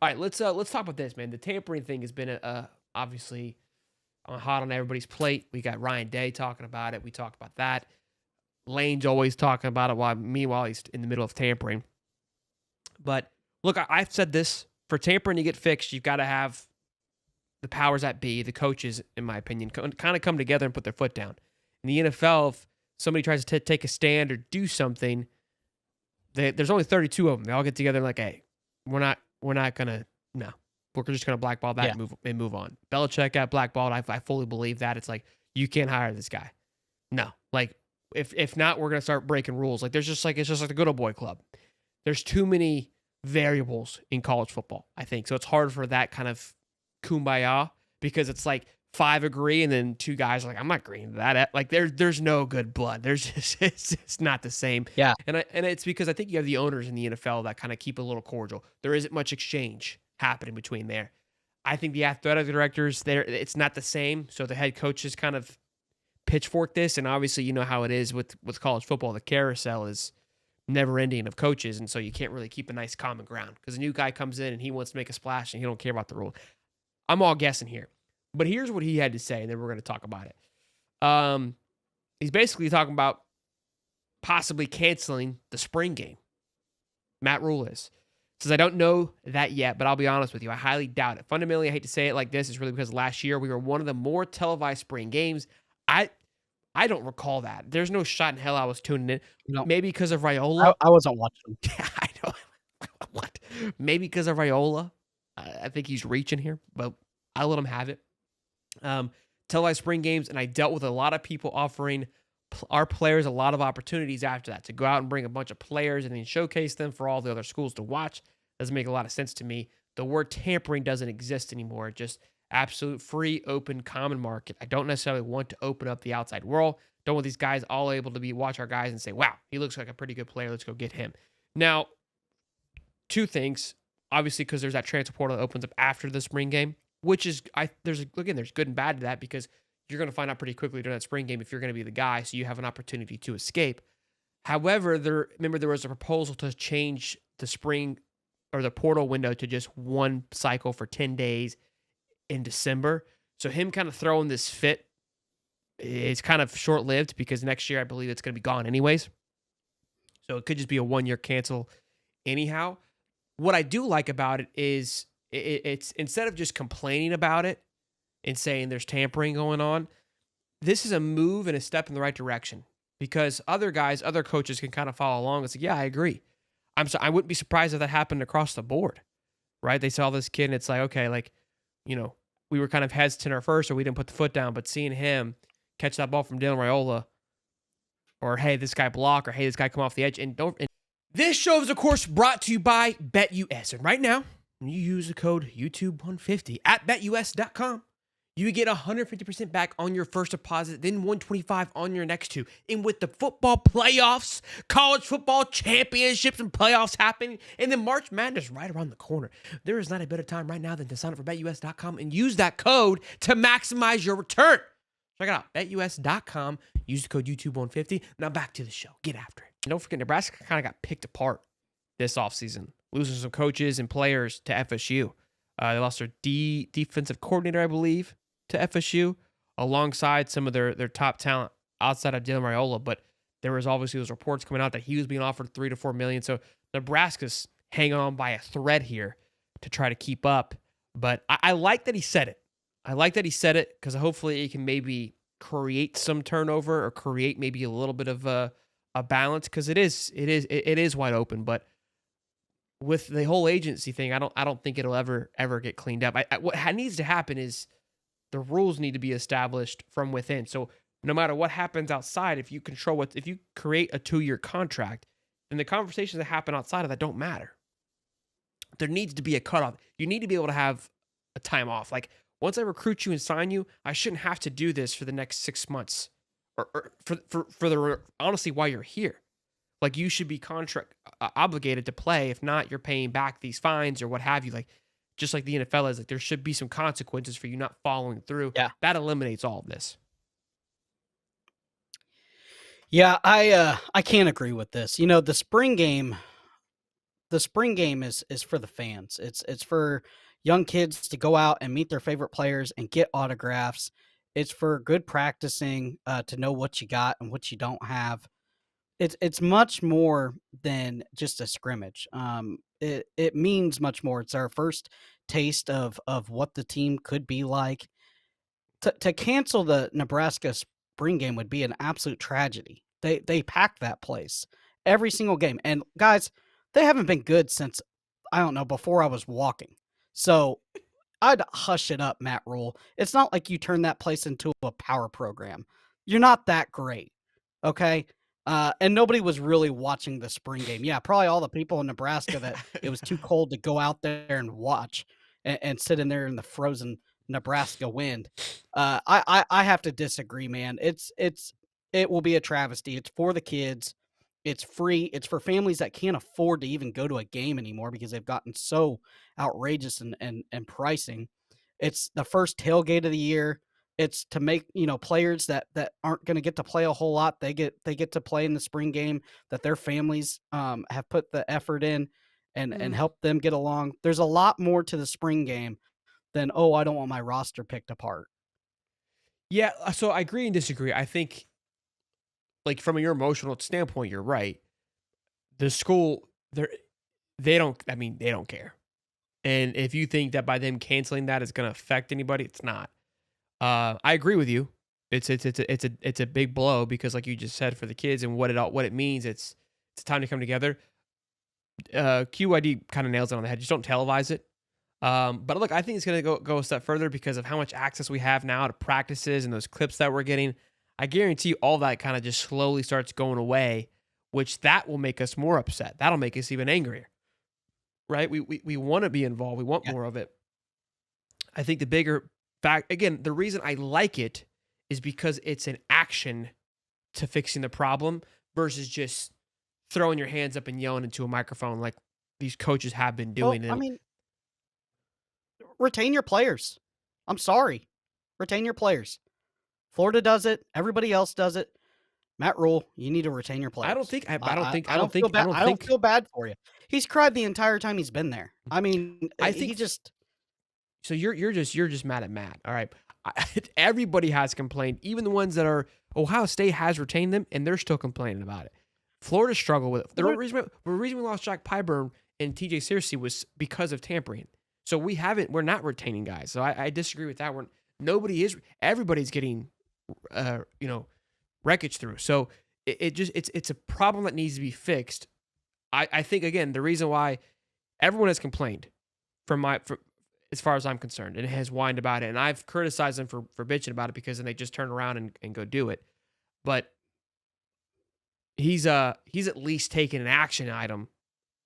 All right, let's talk about this, man. The tampering thing has been obviously hot on everybody's plate. We got Ryan Day talking about it. We talked about that. Lane's always talking about it while meanwhile he's in the middle of tampering. But look, I've said this, for tampering to get fixed, you've got to have the powers that be, the coaches, in my opinion, kind of come together and put their foot down. In the NFL, if somebody tries to take a stand or do something, there's only 32 of them. They all get together and like, hey, we're not gonna, no, we're just gonna blackball that and move on. Belichick got blackballed. I fully believe that. It's like, you can't hire this guy. No, like if not, we're gonna start breaking rules. Like it's just like the good old boy club. There's too many variables in college football, I think. So it's hard for that kind of kumbaya, because it's like 5 agree and then 2 guys are like, I'm not agreeing to that. Like there's no good blood. There's just it's not the same. Yeah. And it's because I think you have the owners in the NFL that kind of keep it a little cordial. There isn't much exchange happening between there. I think the athletic directors there, it's not the same. So the head coaches kind of pitchfork this, and obviously you know how it is with college football. The carousel is never ending of coaches, and so you can't really keep a nice common ground because a new guy comes in and he wants to make a splash and he don't care about the rule. I'm all guessing here, but here's what he had to say, and then we're going to talk about it. He's basically talking about possibly canceling the spring game. Matt Rhule says, I don't know that yet, but I'll be honest with you, I highly doubt it. Fundamentally, I hate to say it like this, it's really because last year we were one of the more televised spring games. I don't recall that. There's no shot in hell I was tuning in. No. Maybe because of Riola. I wasn't watching. Yeah, I know. What? Maybe because of Riola. I think he's reaching here, but I let him have it. Televised spring games, and I dealt with a lot of people offering our players a lot of opportunities after that to go out and bring a bunch of players and then showcase them for all the other schools to watch. Doesn't make a lot of sense to me. The word tampering doesn't exist anymore. Just absolute free, open, common market. I don't necessarily want to open up the outside world. Don't want these guys all able to watch our guys and say, wow, he looks like a pretty good player. Let's go get him. Now, 2 things. Obviously, because there's that transfer portal that opens up after the spring game, which is, there's good and bad to that, because you're going to find out pretty quickly during that spring game if you're going to be the guy, so you have an opportunity to escape. However, there was a proposal to change the spring or the portal window to just one cycle for 10 days in December. So him kind of throwing this fit is kind of short-lived, because next year I believe it's going to be gone anyways. So it could just be a 1-year cancel anyhow. What I do like about it is it's instead of just complaining about it and saying there's tampering going on, this is a move and a step in the right direction, because other coaches can kind of follow along. It's like, yeah, I agree. I wouldn't be surprised if that happened across the board, right? They saw this kid and it's like, okay, like, you know, we were kind of hesitant at first, or we didn't put the foot down, but seeing him catch that ball from Dylan Raiola, or hey, this guy block, or hey, this guy come off the edge, and this show is, of course, brought to you by BetUS. And right now, when you use the code YouTube150 at betus.com, you get 150% back on your first deposit, then 125 on your next 2. And with the football playoffs, college football championships and playoffs happening, and then March Madness right around the corner, there is not a better time right now than to sign up for betus.com and use that code to maximize your return. Check it out, betus.com. Use the code YouTube150. Now back to the show. Get after it. And don't forget, Nebraska kind of got picked apart this offseason, losing some coaches and players to FSU. They lost their defensive coordinator, I believe, to FSU, alongside some of their top talent outside of Dylan Raiola. But there was obviously those reports coming out that he was being offered $3 to $4 million. So Nebraska's hanging on by a thread here to try to keep up. But I like that he said it. I like that he said it, because hopefully it can maybe create some turnover, or create maybe a little bit of a balance, because it is wide open. But with the whole agency thing, I don't think it'll ever get cleaned up. What needs to happen is the rules need to be established from within. So no matter what happens outside, if you create a 2-year contract, then the conversations that happen outside of that don't matter. There needs to be a cutoff. You need to be able to have a time off. Like, once I recruit you and sign you, I shouldn't have to do this for the next 6 months, or honestly, while you're here. Like, you should be contract obligated to play. If not, you're paying back these fines or what have you. Like, just like the NFL is, like, there should be some consequences for you not following through. Yeah. That eliminates all of this. Yeah, I can't agree with this. You know, the spring game, the spring game is for the fans. It's for young kids to go out and meet their favorite players and get autographs. It's for good practicing, to know what you got and what you don't have. It's much more than just a scrimmage. It means much more. It's our first taste of what the team could be like. To cancel the Nebraska spring game would be an absolute tragedy. They packed that place every single game, and guys, they haven't been good since, I don't know, before I was walking. So I'd hush it up, Matt Rhule. It's not like you turn that place into a power program. You're not that great, okay? And nobody was really watching the spring game. Yeah, probably all the people in Nebraska that it was too cold to go out there and watch and sit in there in the frozen Nebraska wind. I have to disagree, man. It will be a travesty. It's for the kids. It's free. It's for families that can't afford to even go to a game anymore because they've gotten so outrageous and pricing. It's the first tailgate of the year. It's to make, players that aren't going to get to play a whole lot. They get to play in the spring game that their families have put the effort in and Mm, help them get along. There's a lot more to the spring game than, oh, I don't want my roster picked apart. yeah, so I agree and disagree. I think, like, from your emotional standpoint, you're right. The school, they don't, I mean, they don't care. And if you think that by them canceling that is gonna affect anybody, it's not. I agree with you. It's a big blow because, like you just said, for the kids and what it means, it's time to come together. QID kind of nails it on the head. Just don't televise it. But look, I think it's going to go a step further because of how much access we have now to practices and those clips that we're getting. I guarantee you all that kind of just slowly starts going away, which that will make us more upset. That'll make us even angrier, right? We want to be involved. We want Yeah. more of it. I think the bigger fact, again, the reason I like it is because it's an action to fixing the problem versus just throwing your hands up and yelling into a microphone like these coaches have been Well, doing. I And mean, retain your players. I'm sorry. Retain your players. Florida does it. Everybody else does it. Matt Rhule, you need to retain your I don't players. think I, I, I don't I, think I I don't don't feel think I bad. don't I don't think feel bad for you. He's cried the entire time he's been there. I mean, I he think just so. You're just mad at Matt. All right. Everybody has complained, even the ones that are Ohio State has retained them, and they're still complaining about it. Florida struggled with it. well, The reason we lost Jack Pyburn and TJ Searcy was because of tampering. So we're not retaining guys. So I disagree with that. Everybody's getting, you know, wreckage through. So it's a problem that needs to be fixed. I think again the reason why everyone has complained for as far as I'm concerned and has whined about it, and I've criticized them for bitching about it because then they just turn around and go do it. But he's at least taken an action item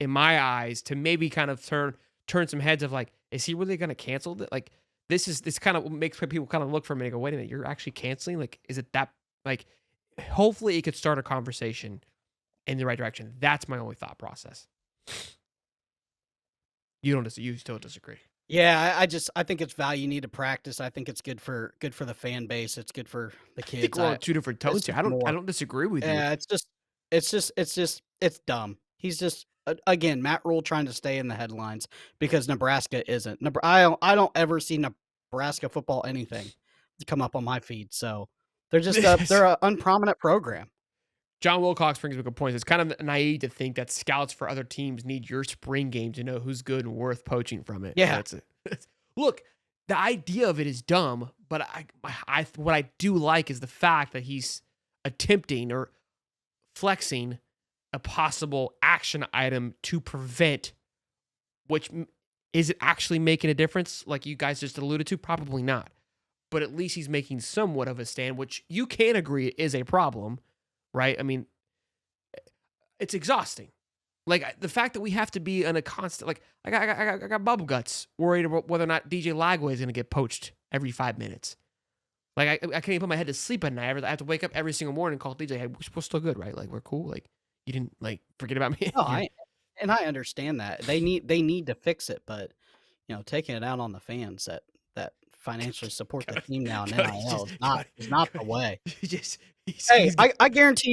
in my eyes to maybe kind of turn some heads of like, is he really going to cancel it? Like this kind of makes people kind of look for me and go, wait a minute, you're actually canceling? Like, is it that like? Hopefully, it could start a conversation in the right direction. That's my only thought process. You still disagree. yeah. I think it's value. You need to practice. I think it's good for the fan base. It's good for the I think kids. we're on two different It's tones here. just I more. don't disagree with you. Yeah, it's dumb. He's just again Matt Rule trying to stay in the headlines because Nebraska isn't. I don't ever see Nebraska football anything come up on my feed. So they're an unprominent program. John Wilcox brings up a good point. It's kind of naive to think that scouts for other teams need your spring game to know who's good and worth poaching from it. Yeah, Look, the idea of it is dumb, but what I do like is the fact that he's attempting or flexing a possible action item to prevent, which is it actually making a difference? Like you guys just alluded to, probably not. But at least he's making somewhat of a stand, which you can agree is a problem, right? I mean, it's exhausting. Like the fact that we have to be in a constant, like I got bubble guts worried about whether or not DJ Lagway is going to get poached every 5 minutes. Like I can't even put my head to sleep at night. I have to wake up every single morning and call DJ. Hey, we're still good, right? Like we're cool. Like you didn't like forget about me. no, I understand that they need to fix it, but taking it out on the fans that financially support the team now in Cody NIL just is not Cody, is not the Cody, way. he just Hey, he's I guarantee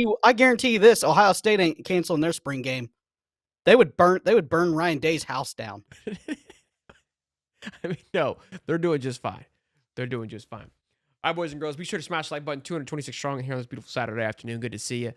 you this: Ohio State ain't canceling their spring game. They would burn Ryan Day's house down. I mean, no, they're doing just fine. They're doing just fine. All right, boys and girls, be sure to smash the like button. 226 strong here on this beautiful Saturday afternoon. Good to see you.